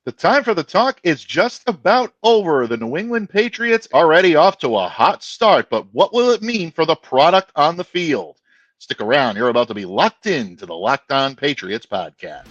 The time for the talk is just about over. The New England Patriots already off to a hot start, but what will it mean for the product on the field? Stick around. You're about to be locked into the Locked On Patriots podcast.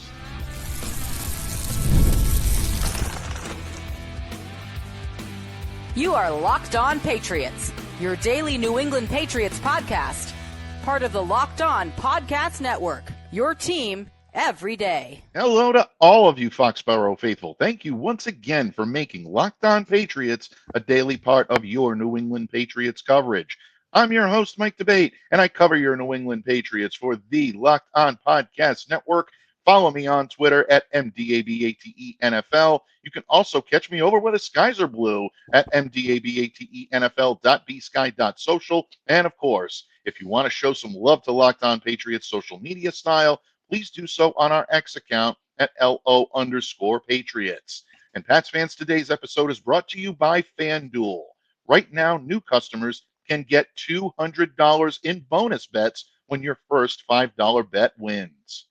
You are Locked On Patriots, your daily New England Patriots podcast. Part of the Locked On Podcast Network, your team every day. Hello to all of you Foxborough faithful. Thank you once again for making Locked On Patriots a daily part of your New England Patriots coverage. I'm your host, Mike Debate, and I cover your New England Patriots for the Locked On Podcast Network. Follow me on Twitter at MDABATENFL. You can also catch me over where the skies are blue at MDABATENFL.bsky.social. And of course, if you want to show some love to Locked On Patriots social media style, please do so on our X account at LO_Patriots. And Pats fans, today's episode is brought to you by FanDuel. Right now, new customers can get $200 in bonus bets when your first $5 bet wins.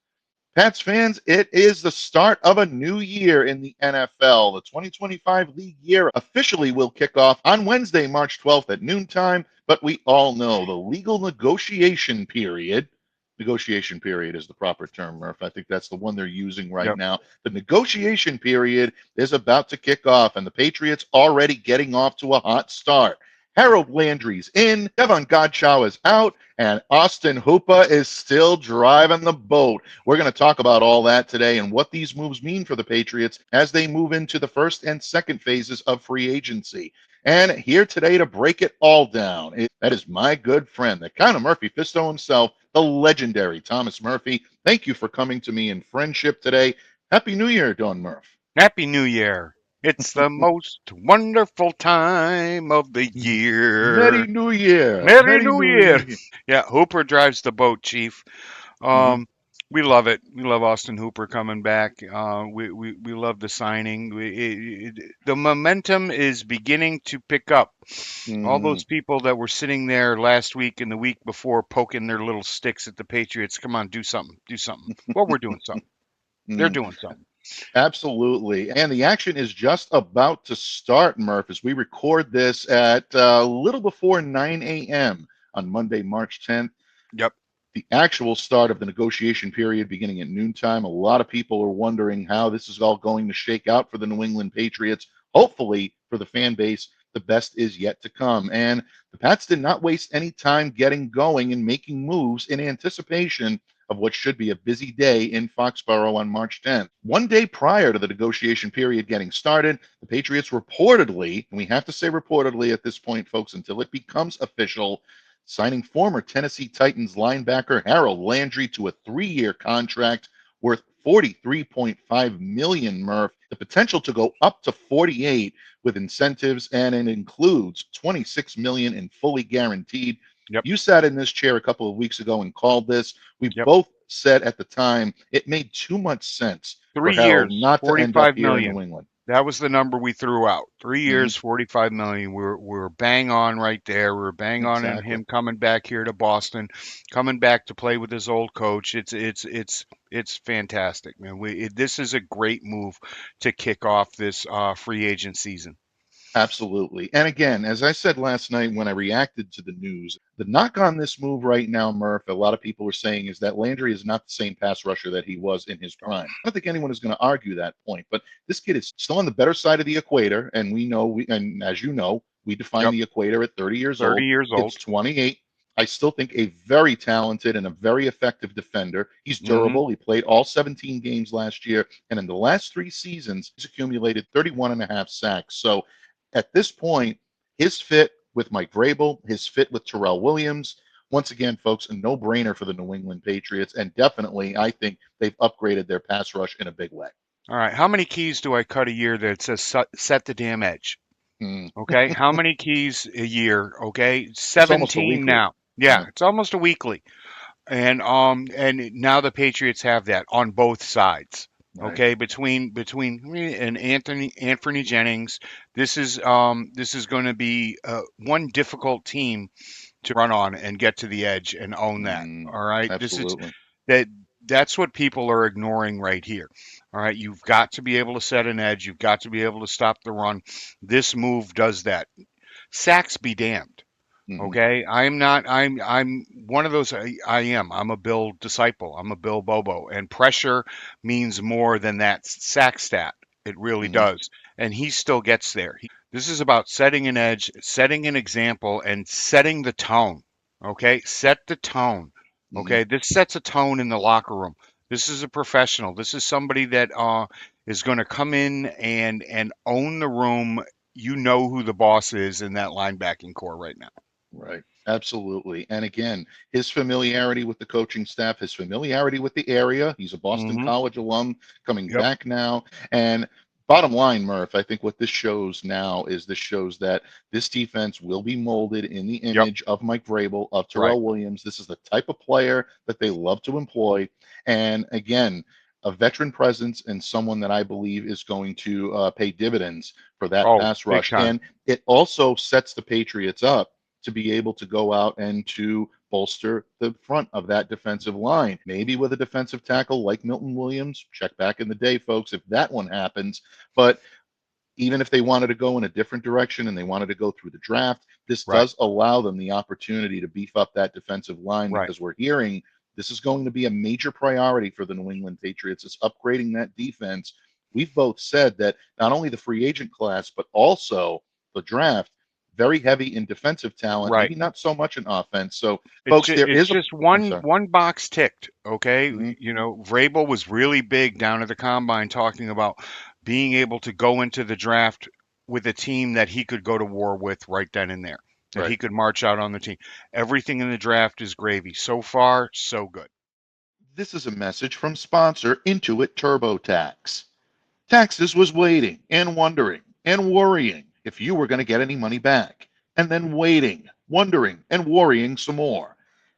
Pats fans, it is the start of a new year in the NFL. The 2025 league year officially will kick off on Wednesday, March 12th at noontime, but we all know the legal negotiation period is the proper term, Murph. I think that's the one they're using right now. The negotiation period is about to kick off, and the Patriots already getting off to a hot start. Harold Landry's in, Davon Godchaux is out, and Austin Hooper is still driving the boat. We're going to talk about all that today and what these moves mean for the Patriots as they move into the first and second phases of free agency. And here today to break it all down, that is my good friend, the kind of Murphy Fisto himself, the legendary Thomas Murphy. Thank you for coming to me in friendship today. Happy New Year, Don Murph. Happy New Year. It's the most wonderful time of the year. Merry New Year. Merry New Year. Yeah, Hooper drives the boat, Chief. We love it. We love Austin Hooper coming back. We love the signing. The momentum is beginning to pick up. All those people that were sitting there last week and the week before poking their little sticks at the Patriots, come on, do something. Do something. Well, we're doing something. They're doing something. Absolutely. And the action is just about to start, Murph, as we record this at a little before 9 a.m. on Monday, March 10th. Yep. The actual start of the negotiation period beginning at noontime. A lot of people are wondering how this is all going to shake out for the New England Patriots. Hopefully, for the fan base, the best is yet to come. And the Pats did not waste any time getting going and making moves in anticipation of what should be a busy day in Foxborough on March 10th. One day prior to the negotiation period getting started, the Patriots reportedly, and we have to say reportedly at this point, folks, until it becomes official, signing former Tennessee Titans linebacker Harold Landry to a 3-year contract worth $43.5 million, Murph. The potential to go up to 48 with incentives, and it includes $26 million in fully guaranteed. Yep. You sat in this chair a couple of weeks ago and called this. We both said at the time it made too much sense 3 for years, Harold not to end up here in New England. That was the number we threw out. 3 years, $45 million. We're bang on right there. We're bang on in him coming back here to Boston, coming back to play with his old coach. It's fantastic, man. This is a great move to kick off this free agent season. Absolutely. And again, as I said last night when I reacted to the news, the knock on this move right now, Murph, a lot of people are saying is that Landry is not the same pass rusher that he was in his prime. I don't think anyone is going to argue that point, but this kid is still on the better side of the equator. And we know, and as you know, we define the equator at 30 years old. 30 years old. It's 28. I still think a very talented and a very effective defender. He's durable. He played all 17 games last year. And in the last 3 seasons, he's accumulated 31.5 sacks. So at this point, his fit with Mike Vrabel, his fit with Terrell Williams, once again, folks, a no-brainer for the New England Patriots. And definitely, I think they've upgraded their pass rush in a big way. All right. How many keys do I cut a year that says set the damn edge? Okay. How many keys a year? Okay. 17 now. Yeah. It's almost a weekly. And now the Patriots have that on both sides. Right. Okay, between and Anthony Jennings, this is going to be one difficult team to run on and get to the edge and own that. All right, absolutely. This is That's what people are ignoring right here. All right, you've got to be able to set an edge. You've got to be able to stop the run. This move does that. Sacks be damned. Mhm. Okay, I'm one of those. I'm a Bill disciple. I'm a Bill Bobo, and pressure means more than that sack stat. It really Mhm. does, and he still gets there. This is about setting an edge, setting an example, and setting the tone. Okay, set the tone. Mhm. Okay, this sets a tone in the locker room. This is a professional. This is somebody that is going to come in and own the room. You know who the boss is in that linebacking core right now. Right. Absolutely. And again, his familiarity with the coaching staff, his familiarity with the area. He's a Boston Hmm. College alum coming Yep. back now. And bottom line, Murph, I think what this shows now is this shows that this defense will be molded in the Yep. image of Mike Vrabel, of Right. Terrell Williams. This is the type of player that they love to employ. And again, a veteran presence and someone that I believe is going to pay dividends for that Oh, pass big rush. time. And it also sets the Patriots up to be able to go out and to bolster the front of that defensive line. Maybe with a defensive tackle like Milton Williams, check back in the day, folks, if that one happens. But even if they wanted to go in a different direction and they wanted to go through the draft, this Right. does allow them the opportunity to beef up that defensive line Right. because we're hearing this is going to be a major priority for the New England Patriots is upgrading that defense. We've both said that not only the free agent class, but also the draft, very heavy in defensive talent, Right. maybe not so much in offense. So, folks, there It's is a, just I'm one sorry. one box ticked. Okay, Mhm. Vrabel was really big down at the combine talking about being able to go into the draft with a team that he could go to war with right then and there, that Right. he could march out on the team. Everything in the draft is gravy. So far, so good. This is a message from sponsor Intuit TurboTax. Taxes was waiting and wondering and worrying if you were going to get any money back, and then waiting, wondering, and worrying some more.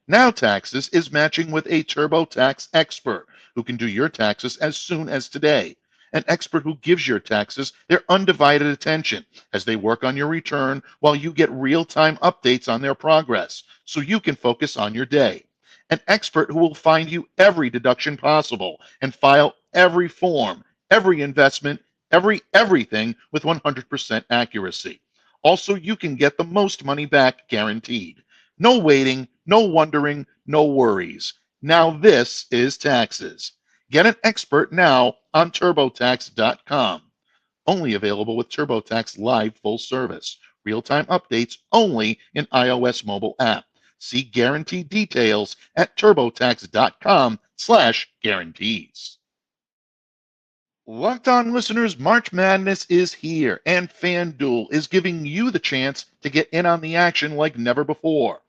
Now Taxes is matching with a TurboTax expert who can do your taxes as soon as today. An expert who gives your taxes their undivided attention as they work on your return while you get real time updates on their progress so you can focus on your day. An expert who will find you every deduction possible and file every form, every investment, everything with 100% accuracy. Also, you can get the most money back guaranteed. No waiting, no wondering, no worries. Now this is taxes. Get an expert now on turbotax.com. Only available with TurboTax Live full service. Real-time updates only in iOS mobile app. See guaranteed details at turbotax.com/guarantees. Locked On listeners, March Madness is here, and FanDuel is giving you the chance to get in on the action like never before.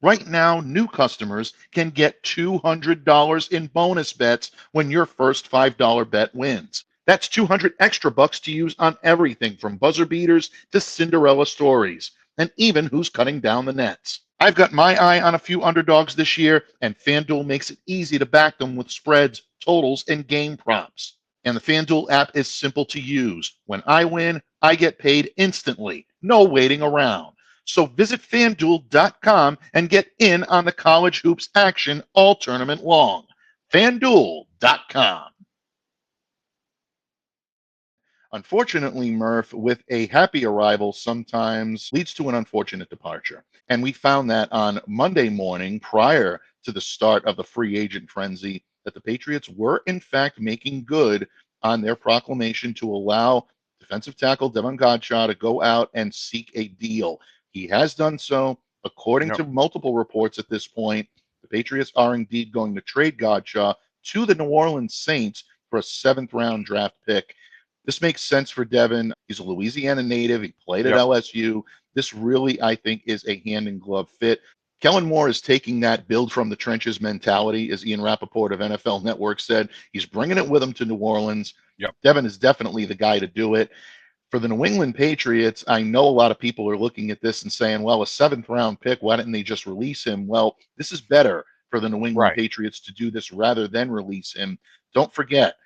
Right now, new customers can get $200 in bonus bets when your first $5 bet wins. That's 200 extra bucks to use on everything from buzzer beaters to Cinderella stories, and even who's cutting down the nets. I've got my eye on a few underdogs this year, and FanDuel makes it easy to back them with spreads, totals, and game props. And the FanDuel app is simple to use. When I win, I get paid instantly. No waiting around. So visit fanduel.com and get in on the college hoops action all tournament long. FanDuel.com. Unfortunately, Murph, with a happy arrival sometimes leads to an unfortunate departure. And we found that on Monday morning, prior to the start of the free agent frenzy, that the Patriots were in fact making good on their proclamation to allow defensive tackle Davon Godchaux to go out and seek a deal. He has done so. According Yep. to multiple reports at this point, the Patriots are indeed going to trade Godchaux to the New Orleans Saints for a seventh round draft pick. This makes sense for Devin. He's a Louisiana native. He played at Yep. LSU. This really, I think, is a hand in glove fit. Kellen Moore is taking that build from the trenches mentality, as Ian Rappaport of NFL Network said. He's bringing it with him to New Orleans. Yep. Devin is definitely the guy to do it. For the New England Patriots, I know a lot of people are looking at this and saying, well, a seventh round pick, why didn't they just release him? Well, this is better for the New England Right. Patriots to do this rather than release him. Don't forget,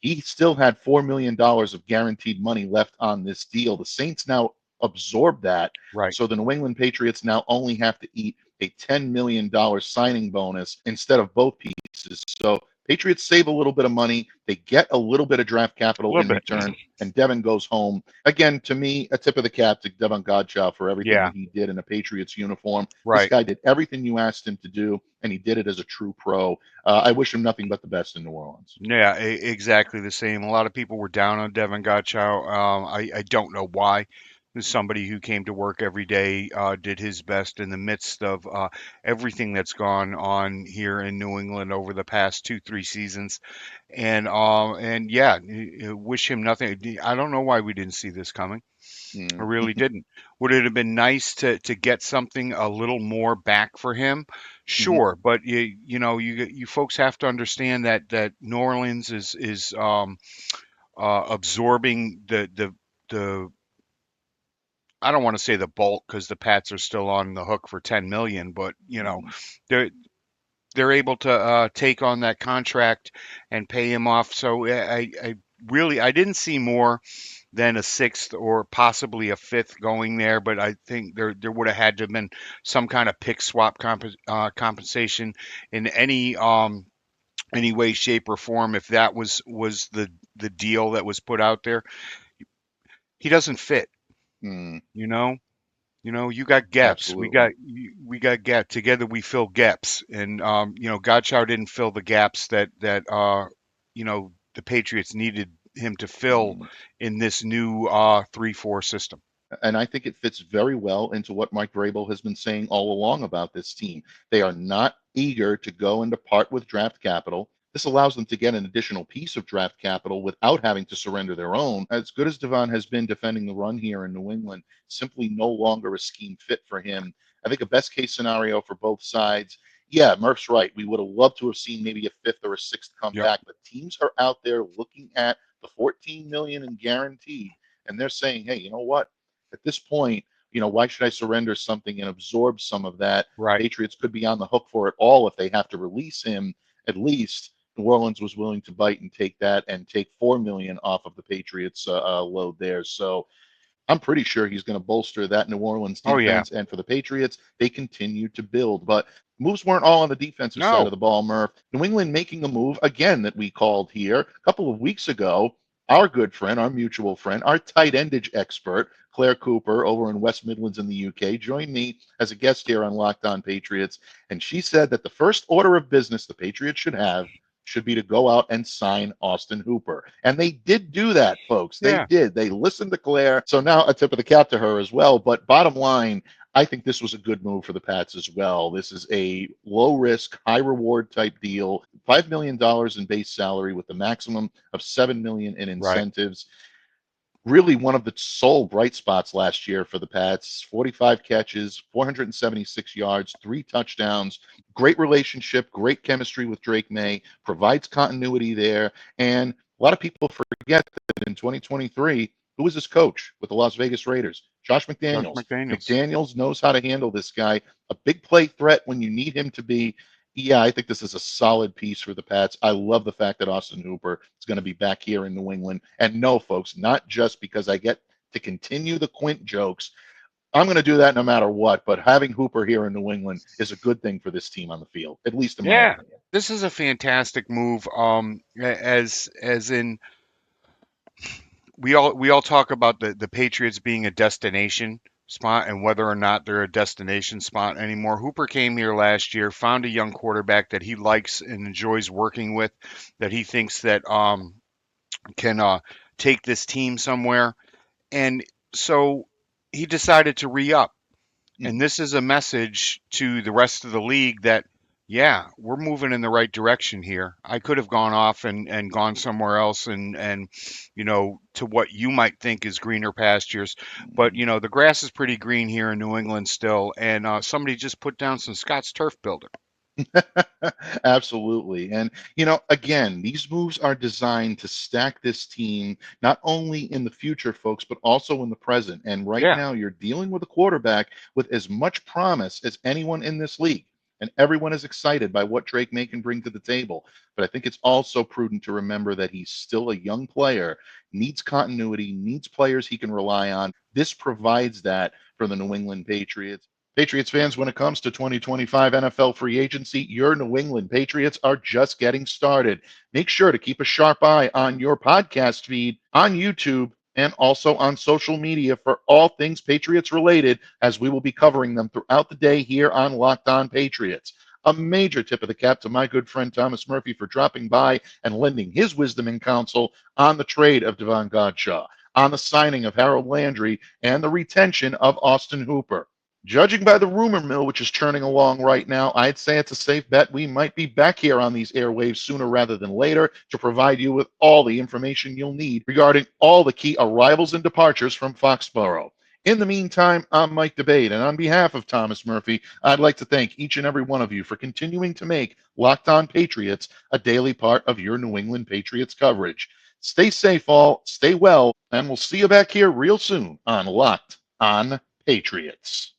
he still had $4 million of guaranteed money left on this deal. The Saints now absorb that. Right. So the New England Patriots now only have to eat a $10 million signing bonus instead of both pieces. So Patriots save a little bit of money. They get a little bit of draft A capital little in bit. return, and Devon goes home. Again, to me, a tip of the cap to Davon Godchaux for everything Yeah, that he did in a Patriots uniform. This right. guy did everything you asked him to do, and he did it as a true pro. I wish him nothing but the best in New Orleans. Yeah, exactly the same. A lot of people were down on Devin Godchaux. I don't know why. There's somebody who came to work every day, did his best in the midst of everything that's gone on here in New England over the past 2, 3 seasons, and yeah, wish him nothing. I don't know why we didn't see this coming. I Mm. really didn't. Would it have been nice to get something a little more back for him? Mhm. Sure, but you folks have to understand that New Orleans is absorbing the I don't want to say the bulk because the Pats are still on the hook for 10 million, but Mhm. they're they're able to take on that contract and pay him off. So I really I didn't see more than a sixth or possibly a fifth going there, but I think there would have had to have been some kind of pick swap compensation in any way, shape, or form if that was the deal that was put out there. He doesn't fit, Mm. you know. You got gaps. We Absolutely. got we got gap. Together we fill gaps, and Godchow didn't fill the gaps that the Patriots needed him to fill Mhm. in this new 3-4 system. And I think it fits very well into what Mike Vrabel has been saying all along about this team. They are not eager to go into part with draft capital. This allows them to get an additional piece of draft capital without having to surrender their own. As good as Devon has been defending the run here in New England, simply no longer a scheme fit for him. I think a best case scenario for both sides. Yeah, Murph's right. We would have loved to have seen maybe a fifth or a sixth come Yep. back, but teams are out there looking at the 14 million in guaranteed, and they're saying, hey, you know what? At this point, why should I surrender something and absorb some of that? Right. Patriots could be on the hook for it all if they have to release him. At least New Orleans was willing to bite and take that and take 4 million off of the Patriots load there. So I'm pretty sure he's going to bolster that New Orleans Oh yeah. defense. And for the Patriots, they continue to build. But moves weren't all on the defensive side of No. the ball, Murph. New England making a move again that we called here a couple of weeks ago. Our good friend, our mutual friend, our tight endage expert, Claire Cooper over in West Midlands in the UK, joined me as a guest here on Locked On Patriots. And she said that the first order of business the Patriots should be to go out and sign Austin Hooper. And they did do that, folks. They Yeah. did. They listened to Claire. So now a tip of the cap to her as well. But bottom line, I think this was a good move for the Pats as well. This is a low risk, high reward type deal. $5 million in base salary with the maximum of $7 million in Right. incentives. Really one of the sole bright spots last year for the Pats. 45 catches, 476 yards, 3 touchdowns. Great relationship, great chemistry with Drake Maye, provides continuity there. And a lot of people forget that in 2023, who was his coach with the Las Vegas Raiders? Josh Josh McDaniels. McDaniels. McDaniels knows how to handle this guy. A big play threat when you need him to be. Yeah, I think this is a solid piece for the Pats. I love the fact that Austin Hooper is going to be back here in New England. And no, folks, not just because I get to continue the Quint jokes. I'm going to do that no matter what. But having Hooper here in New England is a good thing for this team on the field, at least in my Yeah. opinion. This is a fantastic move. As in we all talk about the Patriots being a destination spot and whether or not they're a destination spot anymore. Hooper came here last year, found a young quarterback that he likes and enjoys working with, that he thinks that can take this team somewhere, and so he decided to re-up. And Mhm. this is a message to the rest of the league that, yeah, we're moving in the right direction here. I could have gone off and gone somewhere else and to what you might think is greener pastures. But, the grass is pretty green here in New England still. And somebody just put down some Scott's Turf Builder. Absolutely. And, again, these moves are designed to stack this team not only in the future, folks, but also in the present. And right Yeah, now, you're dealing with a quarterback with as much promise as anyone in this league. And everyone is excited by what Drake May can bring to the table. But I think it's also prudent to remember that he's still a young player, needs continuity, needs players he can rely on. This provides that for the New England Patriots. Patriots fans, when it comes to 2025 NFL free agency, your New England Patriots are just getting started. Make sure to keep a sharp eye on your podcast feed, on YouTube, and also on social media for all things Patriots related, as we will be covering them throughout the day here on Locked On Patriots. A major tip of the cap to my good friend Thomas Murphy for dropping by and lending his wisdom and counsel on the trade of Davon Godchaux, on the signing of Harold Landry, and the retention of Austin Hooper. Judging by the rumor mill, which is churning along right now, I'd say it's a safe bet we might be back here on these airwaves sooner rather than later to provide you with all the information you'll need regarding all the key arrivals and departures from Foxborough. In the meantime, I'm Mike Debate, and on behalf of Thomas Murphy, I'd like to thank each and every one of you for continuing to make Locked On Patriots a daily part of your New England Patriots coverage. Stay safe, all, stay well, and we'll see you back here real soon on Locked On Patriots.